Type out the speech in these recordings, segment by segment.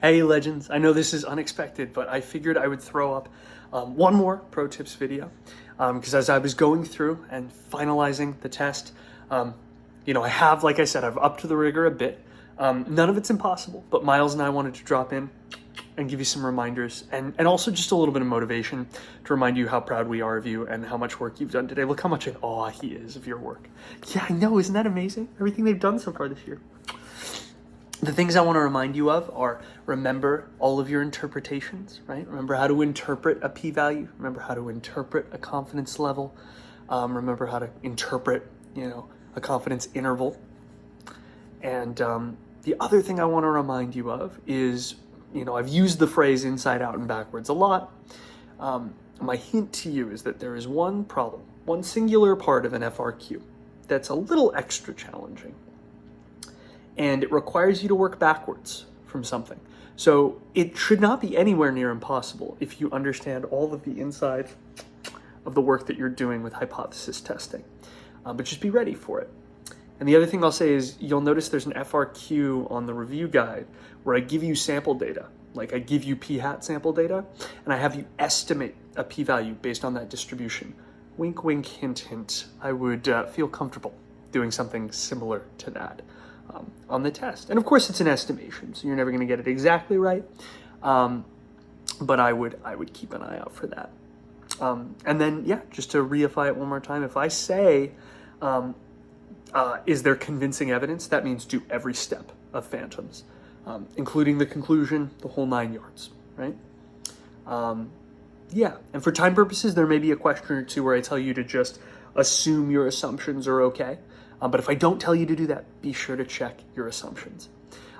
Hey legends, I know this is unexpected, but I figured I would throw up one more pro tips video because as I was going through and finalizing the test, I have, like I said, I've upped to the rigor a bit. None of it's impossible, but Miles and I wanted to drop in and give you some reminders and also just a little bit of motivation to remind you how proud we are of you and how much work you've done today. Look how much in awe he is of your work. Yeah, I know, isn't that amazing? Everything they've done so far this year. The things I want to remind you of are, remember all of your interpretations, right? Remember how to interpret a p-value. Remember how to interpret a confidence level. Remember how to interpret, a confidence interval. And the other thing I want to remind you of is, I've used the phrase inside out and backwards a lot. My hint to you is that there is one problem, one singular part of an FRQ that's a little extra challenging. And it requires you to work backwards from something. So it should not be anywhere near impossible if you understand all of the insides of the work that you're doing with hypothesis testing. But just be ready for it. And the other thing I'll say is you'll notice there's an FRQ on the review guide where I give you sample data. Like I give you p-hat sample data, and I have you estimate a p-value based on that distribution. Wink, wink, hint, hint. I would feel comfortable doing something similar to that on the test. And of course it's an estimation, so you're never going to get it exactly right. But I would keep an eye out for that. And then, yeah, just to reify it one more time, if I say, is there convincing evidence? That means do every step of phantoms, including the conclusion, the whole 9 yards, right? Yeah, and for time purposes, there may be a question or two where I tell you to just assume your assumptions are okay. But if I don't tell you to do that, be sure to check your assumptions.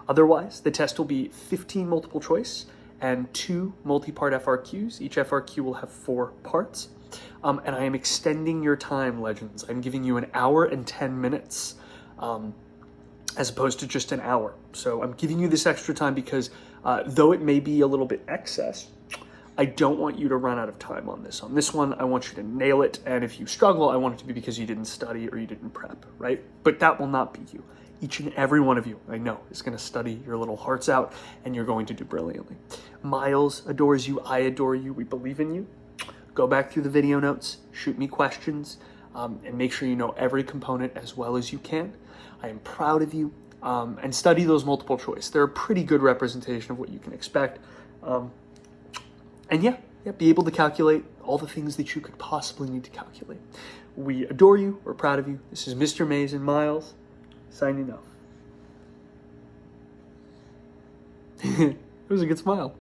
Otherwise, the test will be 15 multiple choice and 2 multi-part FRQs. Each FRQ will have 4 parts. And I am extending your time, legends. I'm giving you an hour and 10 minutes as opposed to just an hour. So I'm giving you this extra time because though it may be a little bit excess, I don't want you to run out of time on this. On this one, I want you to nail it. And if you struggle, I want it to be because you didn't study or you didn't prep, right? But that will not be you. Each and every one of you, I know, is going to study your little hearts out and you're going to do brilliantly. Miles adores you. I adore you. We believe in you. Go back through the video notes, shoot me questions, and make sure you know every component as well as you can. I am proud of you. And study those multiple choice. They're a pretty good representation of what you can expect. And yeah, be able to calculate all the things that you could possibly need to calculate. We adore you. We're proud of you. This is Mr. Mays and Miles signing off. It was a good smile.